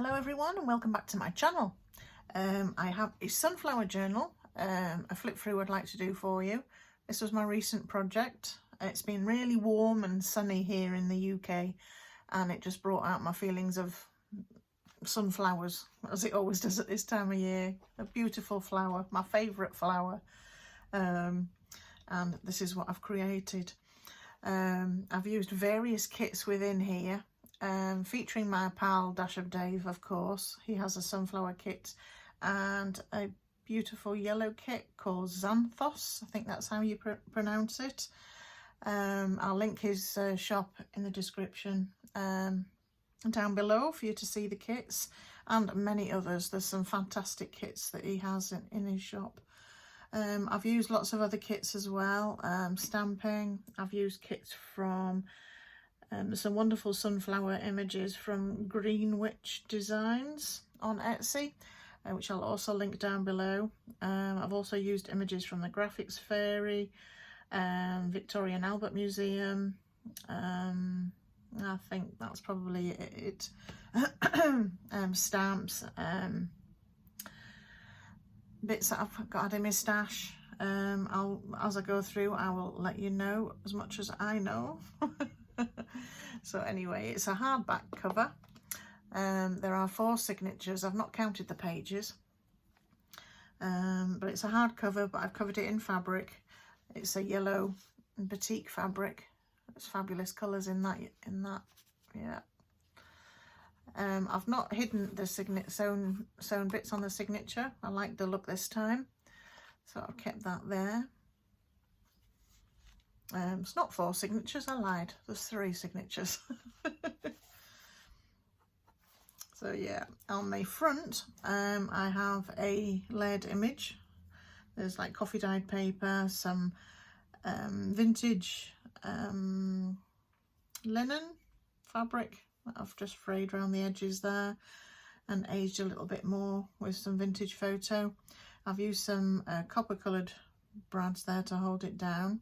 Hello everyone and welcome back to my channel. I have a sunflower journal, a flip through I'd like to do for you. This was my recent project. It's been really warm and sunny here in the UK and it just brought out my feelings of sunflowers, as it always does at this time of year. A beautiful flower, my favourite flower, and this is what I've created. I've used various kits within here. Featuring my pal Dash of Dave, of course. He has a sunflower kit and a beautiful yellow kit called Xanthos. I think that's how you pronounce it. I'll link his shop in the description down below for you to see the kits and many others. There's some fantastic kits that he has in his shop. I've used lots of other kits as well, stamping. I've used kits from some wonderful sunflower images from GreenWichDesigns on Etsy, which I'll also link down below. I've also used images from the GraphicsFairy, Victoria and Albert Museum. I think that's probably it. Stamps, bits that I've got in my stash. As I go through, I will let you know as much as I know. So anyway, it's a hardback cover. There are 4 signatures. I've not counted the pages, but it's a hardcover, but I've covered it in fabric. It's a yellow batik fabric. It's fabulous colours in that. Yeah. I've not hidden the sewn bits on the signature. I like the look this time, so I've kept that there. It's not 4 signatures, I lied, there's 3 signatures. So yeah, on the front I have a layered image. There's like coffee dyed paper, some vintage linen fabric that I've just frayed around the edges there and aged a little bit more with some vintage photo. I've used some copper coloured brads there to hold it down.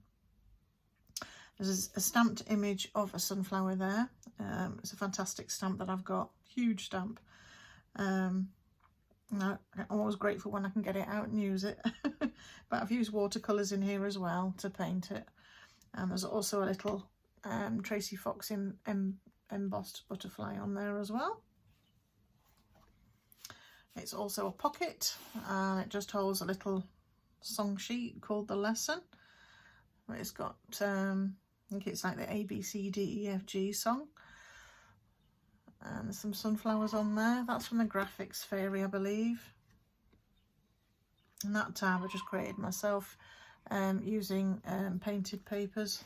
There's a stamped image of a sunflower there. It's a fantastic stamp that I've got, huge stamp. I'm always grateful when I can get it out and use it. But I've used watercolours in here as well to paint it. And there's also a little Tracy Fox embossed butterfly on there as well. It's also a pocket and it just holds a little song sheet called The Lesson. It's got I think it's like the A, B, C, D, E, F, G song. And there's some sunflowers on there. That's from the GraphicsFairy, I believe. And that tab I just created myself using painted papers,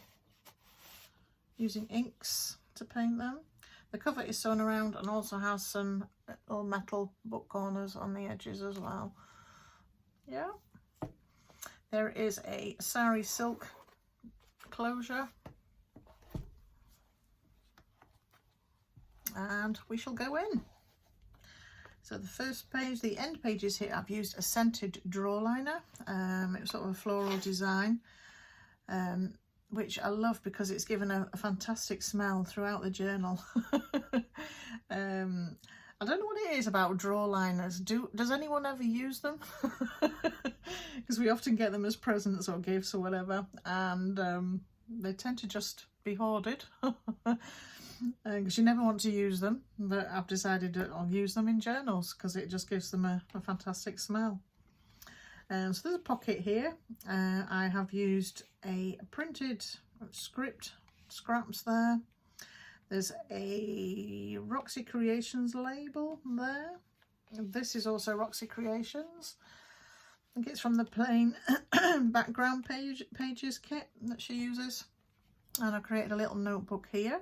using inks to paint them. The cover is sewn around and also has some little metal book corners on the edges as well. Yeah. There is a sari silk closure. And we shall go in. So the first page, the end pages here, I've used a scented draw liner. It's sort of a floral design, which I love because it's given a fantastic smell throughout the journal. I don't know what it is about draw liners. Does anyone ever use them? Because we often get them as presents or gifts or whatever, and they tend to just be hoarded. Because you never want to use them, but I've decided that I'll use them in journals because it just gives them a fantastic smell. So there's a pocket here. I have used a printed script scraps there. There's a RoxyCreations label there. This is also RoxyCreations. I think it's from the plain background pages kit that she uses. And I've created a little notebook here.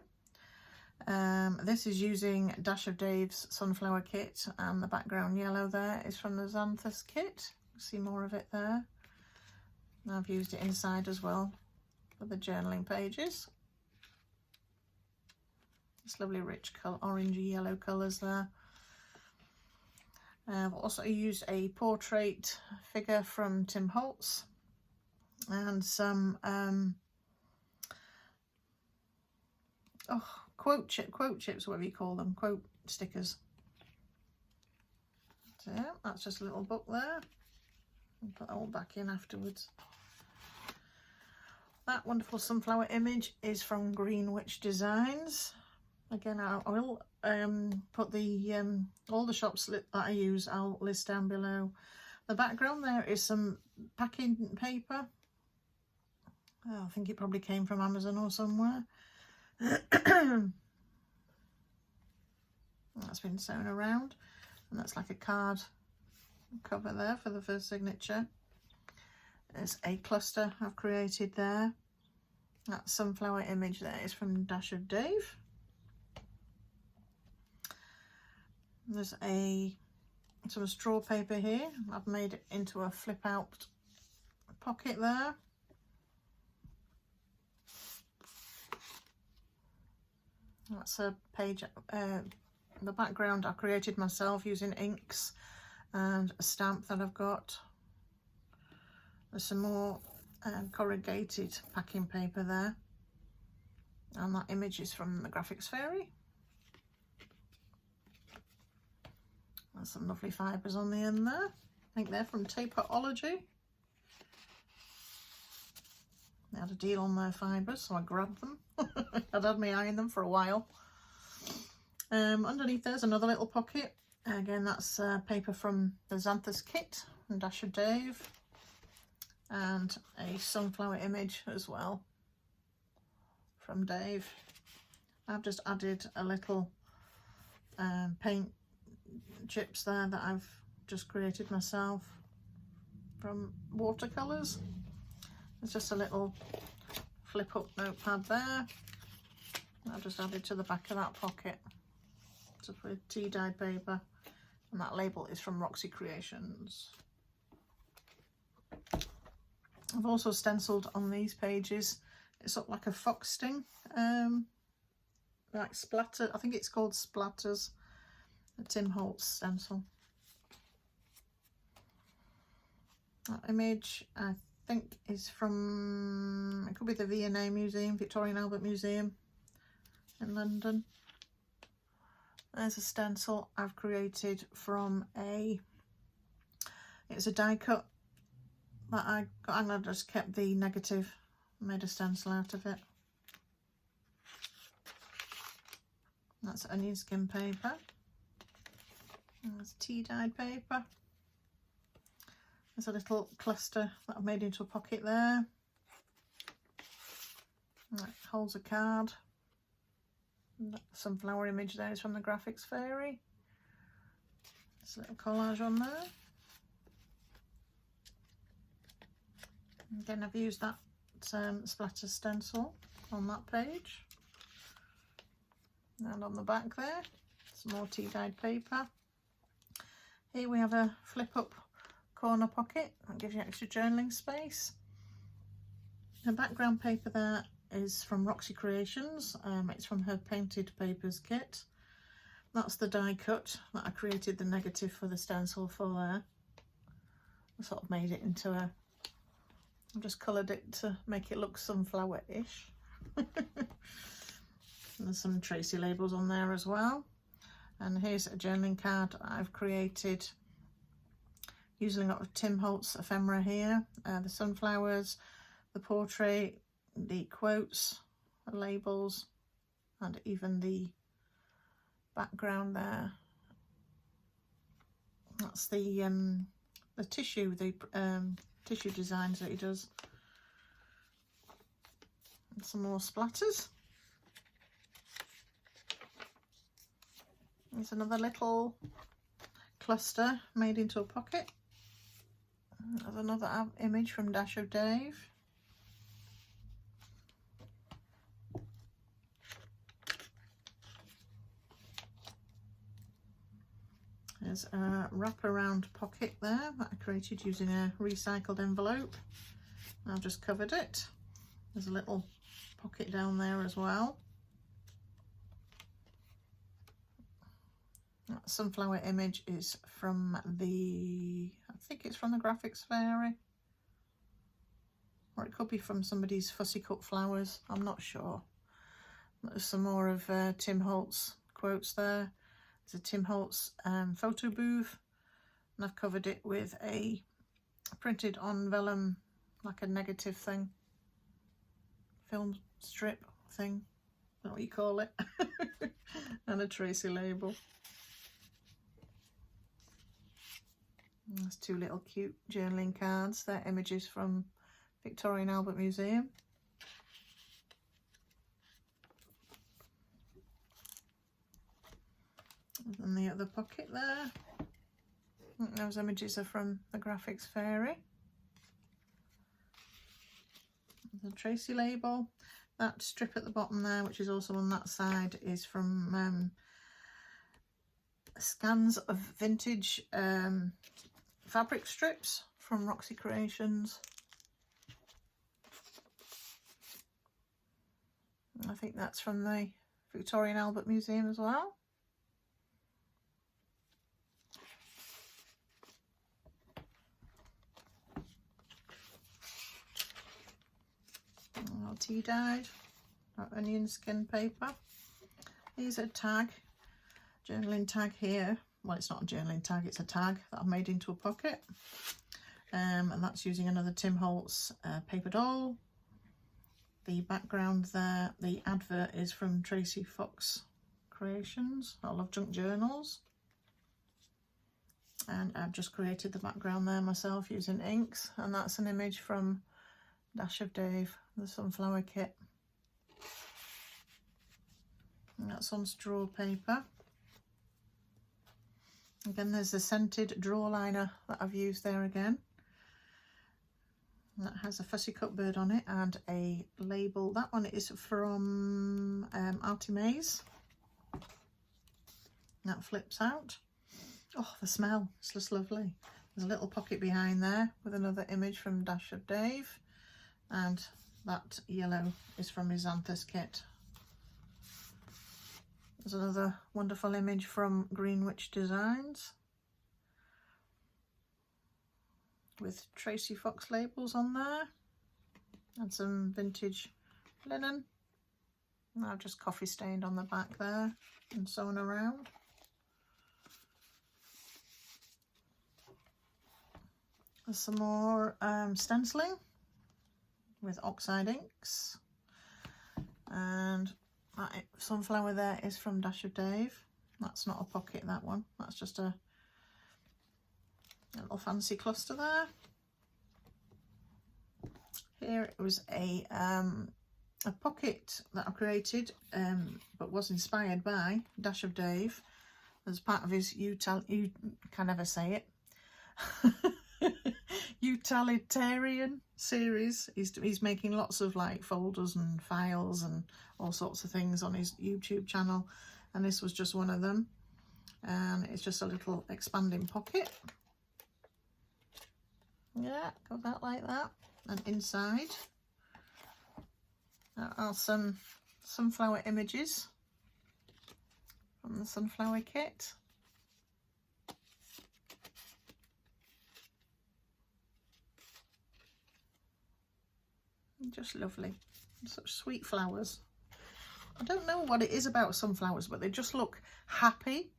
This is using Dash of Dave's sunflower kit, and the background yellow there is from the Xanthos kit. See more of it there. And I've used it inside as well for the journaling pages. This lovely rich orangey yellow colours there. I've also used a portrait figure from Tim Holtz and some quote chips, whatever you call them, quote stickers. So yeah, that's just a little book there. I'll put that all back in afterwards. That wonderful sunflower image is from GreenWichDesigns. Again, I will put the all the shops that I use, I'll list down below. The background there is some packing paper. Oh, I think it probably came from Amazon or somewhere. That's been sewn around, and that's like a card cover there for the first signature. There's a cluster I've created there. That sunflower image there is from Dash of Dave. There's some straw paper here. I've made it into a flip out pocket there. That's a page, the background I created myself using inks and a stamp that I've got. There's some more corrugated packing paper there, and that image is from the GraphicsFairy. There's some lovely fibres on the end there. I think they're from Tapeology. They had a deal on their fibres, so I grabbed them. I'd had my eye on them for a while. Underneath there's another little pocket. Again, that's paper from the Xanthus kit and Dash of Dave. And a sunflower image as well from Dave. I've just added a little paint chips there that I've just created myself from watercolours. There's just a little flip up notepad there. I've just added to the back of that pocket, just with tea dyed paper, and that label is from RoxyCreations. I've also stenciled on these pages. It's up like a fox sting, like splatter. I think it's called Splatters. A Tim Holtz stencil. That image I think is from, it could be the V&A Museum, Victoria and Albert Museum in London. There's a stencil I've created from it's a die cut that I got, and I just kept the negative, made a stencil out of it. That's onion skin paper. And there's tea dyed paper. There's a little cluster that I've made into a pocket there. That holds a card. Sunflower image there is from the GraphicsFairy. There's a little collage on there. Again, I've used that splatter stencil on that page. And on the back there, some more tea dyed paper. Here we have a flip up corner pocket that gives you extra journaling space. The background paper there is from RoxyCreations. It's from her painted papers kit. That's the die cut that I created the negative for the stencil for there. I sort of made it into a, I've just coloured it to make it look sunflower-ish. There's some Tracy labels on there as well. And here's a journaling card I've created using a lot of Tim Holtz ephemera here. The sunflowers, the portrait, the quotes, the labels, and even the background there. That's the tissue, the tissue designs that he does. And some more splatters. There's another little cluster made into a pocket. There's another image from Dash of Dave. There's a wraparound pocket there that I created using a recycled envelope. I've just covered it. There's a little pocket down there as well. That sunflower image is from I think it's from the GraphicsFairy, or it could be from somebody's Fussy Cut Flowers, I'm not sure. There's some more of Tim Holtz quotes there. There's a Tim Holtz photo booth and I've covered it with a printed on vellum, like a negative thing, film strip thing, I don't know what you call it, and a Tracy label. And there's two little cute journaling cards. They're images from Victoria and Albert Museum. And the other pocket there, those images are from the GraphicsFairy. The Tracy label. That strip at the bottom there, which is also on that side, is from scans of vintage fabric strips from RoxyCreations. I think that's from the Victoria and Albert Museum as well. Tea dyed onion skin paper. Here's a tag, journaling tag here. Well, it's not a journaling tag, it's a tag that I've made into a pocket, and that's using another Tim Holtz paper doll. The background there, the advert is from Tracy Fox Creations, or LoveJunkJournals, and I've just created the background there myself using inks, and that's an image from Dash of Dave, the sunflower kit. And that's on straw paper. Again, there's a scented draw liner that I've used there again. That has a fussy cut bird on it and a label. That one is from ArtyMaze. That flips out. Oh, the smell, it's just lovely. There's a little pocket behind there with another image from Dash of Dave, and that yellow is from his Xanthus kit. There's another wonderful image from GreenWichDesigns with Tracy Fox labels on there, and some vintage linen. And I've just coffee stained on the back there and sewn around. There's some more stenciling with oxide inks, and that sunflower there is from Dash of Dave. That's not a pocket, that one, that's just a little fancy cluster there. Here it was a pocket that I created, but was inspired by Dash of Dave as part of his you can never say it utilitarian series. He's making lots of like folders and files and all sorts of things on his YouTube channel, and this was just one of them, and it's just a little expanding pocket. Yeah, goes out like that, and inside are some sunflower images from the sunflower kit. Just lovely, such sweet flowers. I don't know what it is about sunflowers, but they just look happy.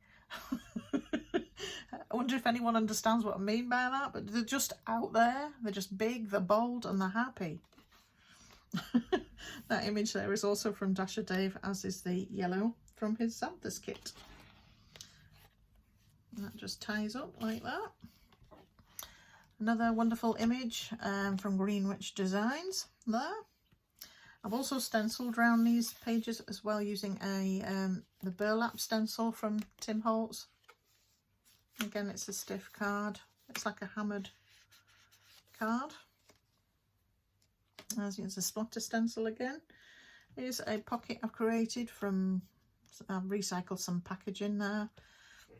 I wonder if anyone understands what I mean by that, but they're just out there, they're just big, they're bold, and they're happy. That image there is also from Dash of Dave, as is the yellow from his Xanthus kit. And that just ties up like that. Another wonderful image from GreenWichDesigns there. I've also stenciled around these pages as well using the burlap stencil from Tim Holtz. Again, it's a stiff card. It's like a hammered card. As it's a splatter stencil again. Here's a pocket I've created from, I've recycled some packaging there.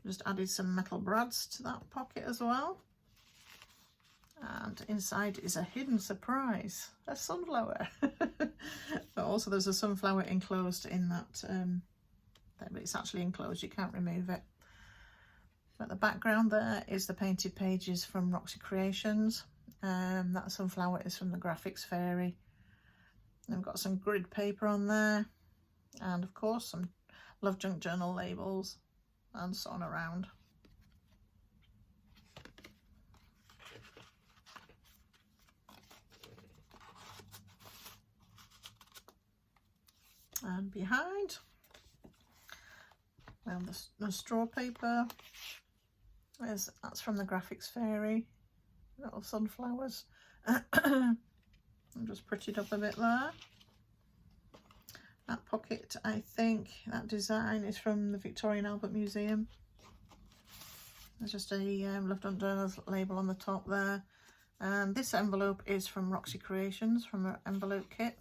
Just added some metal brads to that pocket as well. And inside is a hidden surprise, a sunflower. But also there's a sunflower enclosed in that, but it's actually enclosed, you can't remove it. But the background there is the painted pages from RoxyCreations. That sunflower is from the GraphicsFairy. I've got some grid paper on there, and of course some LoveJunkJournal labels and sewn around. And behind, well, the straw paper, that's from the GraphicsFairy, little sunflowers. I've just prettied up a bit there. That pocket, I think that design is from the Victoria and Albert Museum. There's just a LoveJunkJournals label on the top there. And this envelope is from RoxyCreations, from her envelope kit.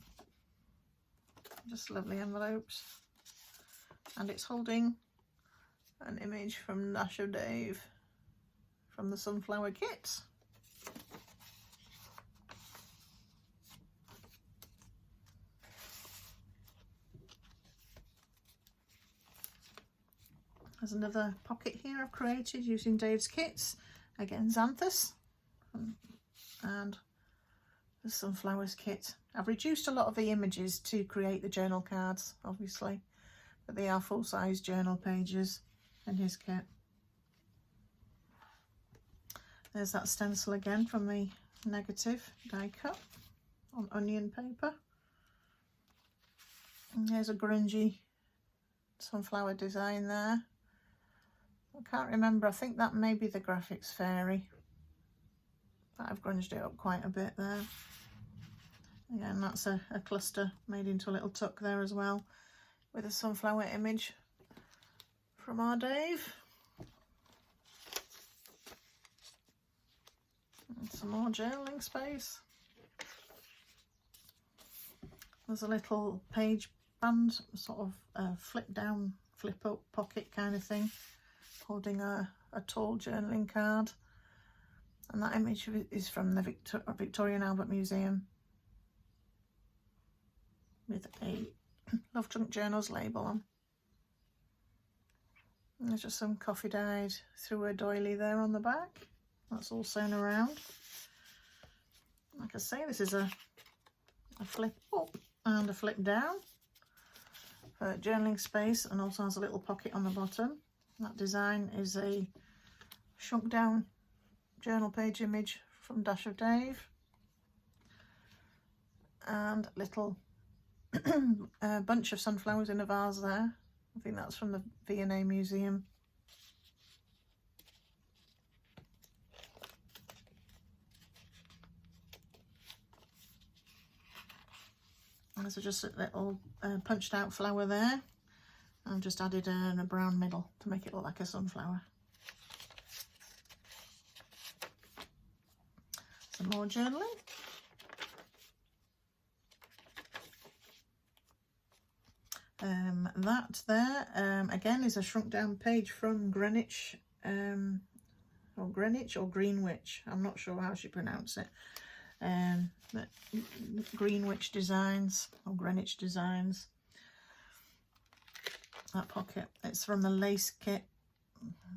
Just lovely envelopes. And it's holding an image from Dash of Dave from the sunflower kit. There's another pocket here I've created using Dave's kits. Again, Xanthus. And the sunflowers kit. I've reduced a lot of the images to create the journal cards, obviously, but they are full-size journal pages in his kit. There's that stencil again from the negative die cut on onion paper. And there's a grungy sunflower design there. I can't remember, I think that may be the GraphicsFairy. But I've grunged it up quite a bit there. Again, that's a cluster made into a little tuck there as well, with a sunflower image from our Dave. And some more journaling space. There's a little page band, sort of flip down, flip up pocket kind of thing, holding a tall journaling card. And that image is from the Victoria and Albert Museum, with a LoveJunkJournals label on. And there's just some coffee dyed through a doily there on the back. That's all sewn around. Like I say, this is a flip up and a flip down for journaling space, and also has a little pocket on the bottom. That design is a shrunk down journal page image from Dash of Dave, and a little bunch of sunflowers in a vase there. I think that's from the V&A Museum. And there's just a little punched out flower there. I've just added a brown middle to make it look like a sunflower. Some more journaling. That there again is a shrunk down page from Greenwich or GreenWich, I'm not sure how she pronounced it, but GreenWichDesigns or Greenwich Designs. That pocket, it's from the lace kit,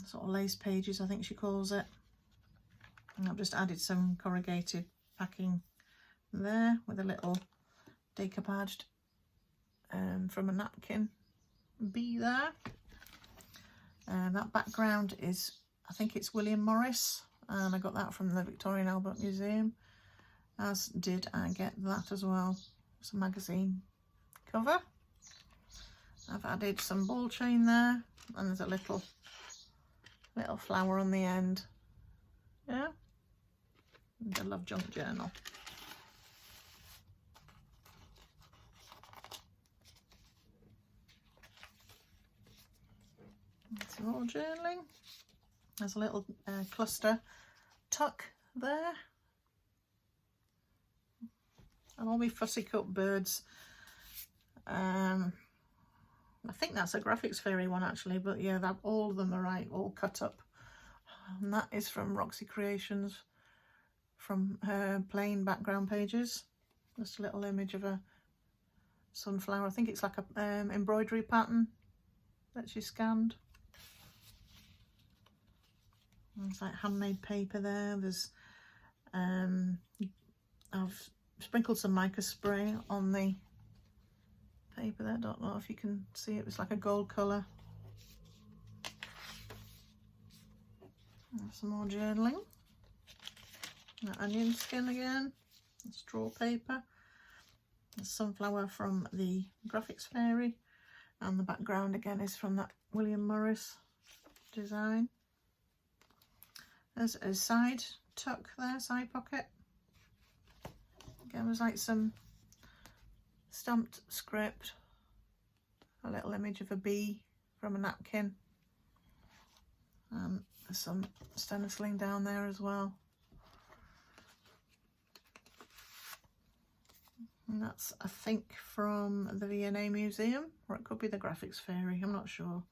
sort of lace pages I think she calls it. And I've just added some corrugated packing there with a little decoupaged from a napkin bee there. That background is, I think it's William Morris, and I got that from the Victoria and Albert Museum, as did I get that as well. It's a magazine cover. I've added some ball chain there, and there's a little flower on the end. Yeah, and the Love Junk Journal. Some more journaling. There's a little cluster tuck there. And all my fussy cut birds. I think that's a GraphicsFairy one actually, but yeah, all of them are right, all cut up. And that is from RoxyCreations, from her plain background pages. Just a little image of a sunflower. I think it's like a embroidery pattern that she scanned. It's like handmade paper there. There's I've sprinkled some mica spray on the paper there. Don't know if you can see it. It's like a gold colour. Some more journaling. Onion skin again. Straw paper. The sunflower from the GraphicsFairy, and the background again is from that William Morris design. There's a side tuck there, side pocket. Again, there's like some stamped script, a little image of a bee from a napkin, and there's some stenciling down there as well. And that's, I think, from the V&A Museum, or it could be the GraphicsFairy, I'm not sure.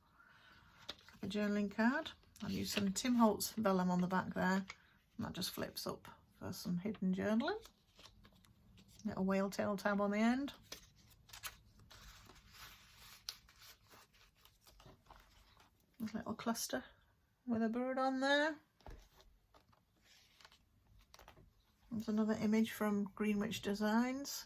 A journaling card. I've used some Tim Holtz vellum on the back there, and that just flips up for some hidden journaling. Little whale tail tab on the end. There's a little cluster with a bird on there. There's another image from GreenWichDesigns.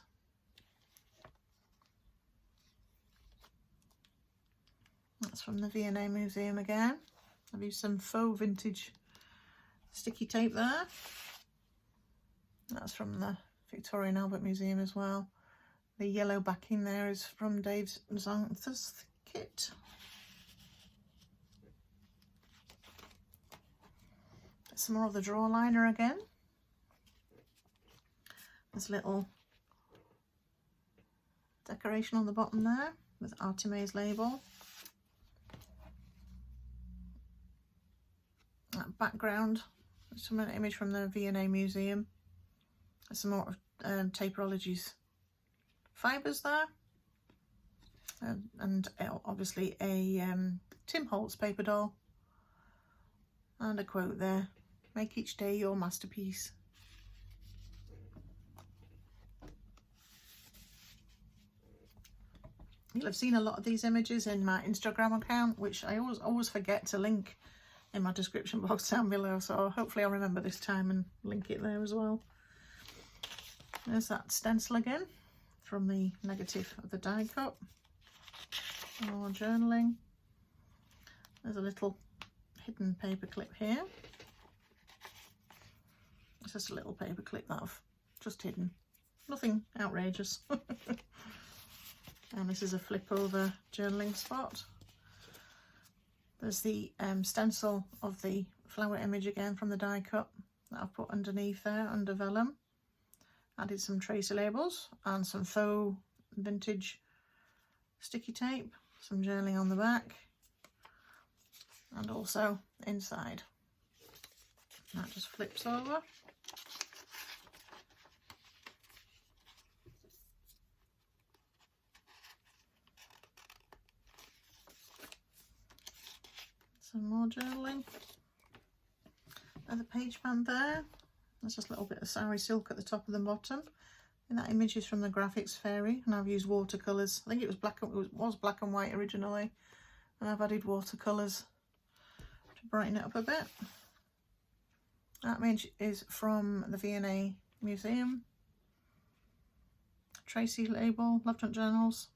That's from the V&A Museum again. I've used some faux vintage sticky tape there. That's from the Victoria and Albert Museum as well. The yellow backing there is from Dave's Xanthus kit. Some more of the draw liner again. There's a little decoration on the bottom there with ArtyMaze label. That background, some image from the V&A Museum. There's some more Taperology's fibres there, and obviously a Tim Holtz paper doll, and a quote there: "Make each day your masterpiece." You'll have seen a lot of these images in my Instagram account, which I always forget to link in my description box down below, so hopefully I'll remember this time and link it there as well. There's that stencil again from the negative of the die cut. More journaling. There's a little hidden paper clip here. It's just a little paper clip that I've just hidden. Nothing outrageous. And this is a flip over journaling spot. There's the stencil of the flower image again from the die cut that I've put underneath there under vellum. Added some tracer labels and some faux vintage sticky tape, some journaling on the back and also inside. That just flips over. Some more journaling. Another page band there. There's just a little bit of sari silk at the top and the bottom. And that image is from the GraphicsFairy, and I've used watercolours. I think it was black and white originally, and I've added watercolours to brighten it up a bit. That image is from the V&A Museum. Tracy label, LoveJunkJournals,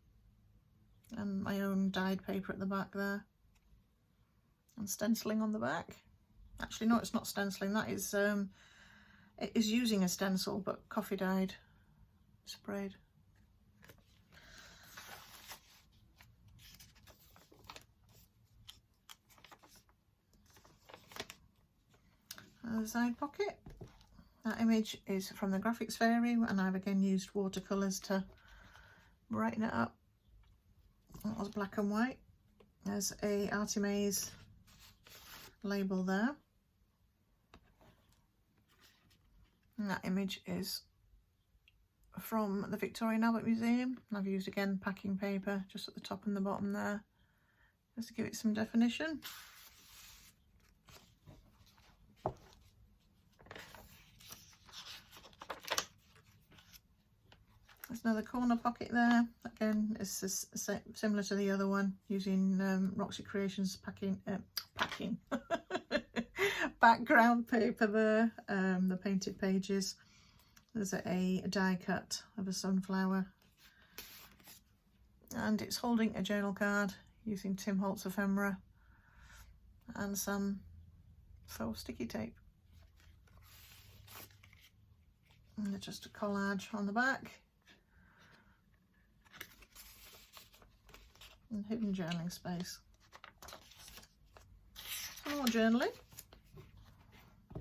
and my own dyed paper at the back there. And stenciling on the back. Actually, no, it's not stenciling. That is it is using a stencil, but coffee dyed, sprayed. The side pocket. That image is from the GraphicsFairy, and I've again used watercolours to brighten it up. That was black and white. There's a ArtyMaze label there. And that image is from the Victoria and Albert Museum. And I've used again packing paper just at the top and the bottom there, just to give it some definition. There's another corner pocket there. Again, it's similar to the other one, using RoxyCreations packing background paper there, the painted pages. There's a die cut of a sunflower, and it's holding a journal card using Tim Holtz ephemera and some faux sticky tape. And just a collage on the back. and hidden journaling space. Some more journaling.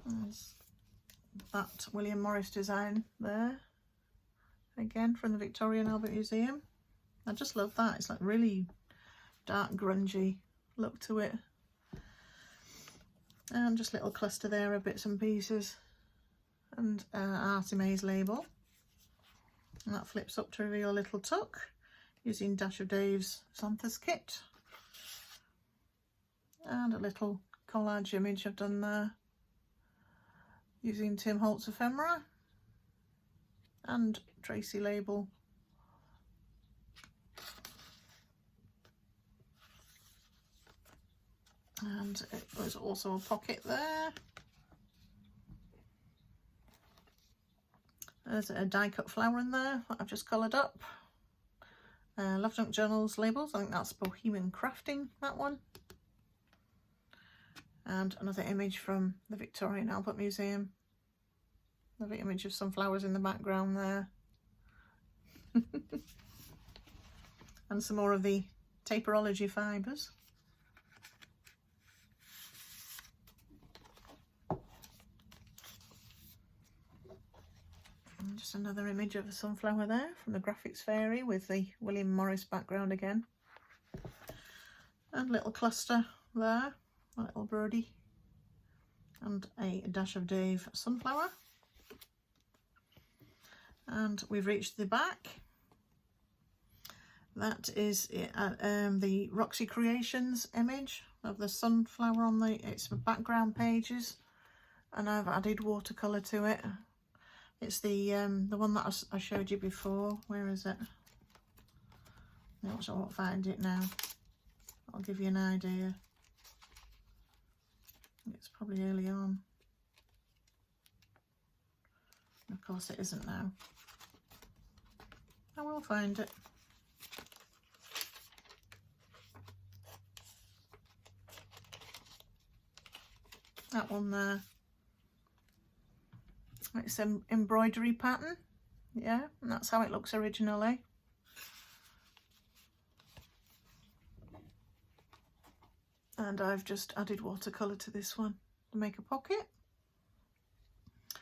There's that William Morris design there, again from the Victoria and Albert Museum. I just love that. It's like really dark grungy look to it. And just a little cluster there of bits and pieces, and ArtyMaze label. And that flips up to reveal a little tuck using Dash of Dave's Xanthus kit. And a little collage image I've done there using Tim Holt's ephemera and Tracy label. And it was also a pocket there. There's a die cut flower in there that I've just coloured up. LoveJunkJournals labels, I think that's Bohemian Crafting, that one. And another image from the Victoria and Albert Museum. Another image of some flowers in the background there. And some more of the Taperology fibres. And just another image of a sunflower there from the GraphicsFairy with the William Morris background again. And a little cluster there, a little birdie. And a Dash of Dave sunflower. And we've reached the back. That is the RoxyCreations image of the sunflower on its background pages, and I've added watercolour to it. It's the one that I showed you before. Where is it? No, I won't find it now. I'll give you an idea. It's probably early on. Of course it isn't now. I will find it. That one there. It's an embroidery pattern. Yeah, and that's how it looks originally. And I've just added watercolour to this one to make a pocket.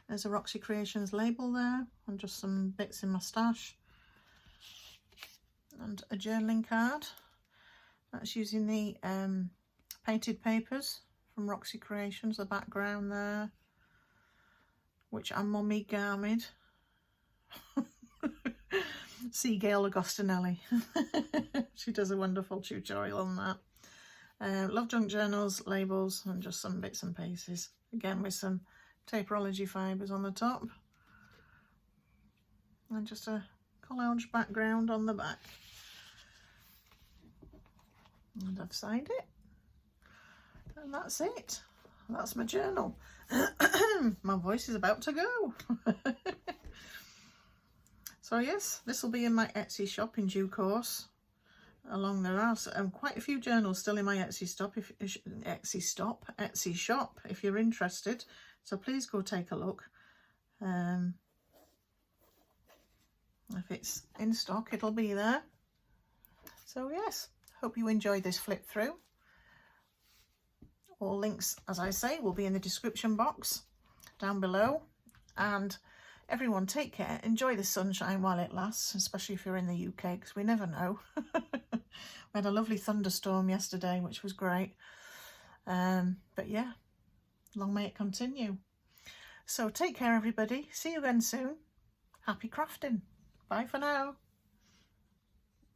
There's a RoxyCreations label there, and just some bits in my stash. And a journaling card. That's using the painted papers from RoxyCreations, the background there, which I'm Mummy Garmid. See Gail Agostinelli. She does a wonderful tutorial on that. LoveJunkJournals labels and just some bits and pieces. Again with some Taperology fibres on the top. And just a collage background on the back. And I've signed it. And that's it. That's my journal. My voice is about to go. So yes, this will be in my Etsy shop in due course. Along there are quite a few journals still in my Etsy shop if you're interested. So please go take a look. If it's in stock, it'll be there. So yes, hope you enjoyed this flip through. All links, as I say, will be in the description box down below. And everyone take care. Enjoy the sunshine while it lasts, especially if you're in the UK, because we never know. We had a lovely thunderstorm yesterday, which was great. But yeah, long may it continue. So take care, everybody. See you again soon. Happy crafting. Bye for now.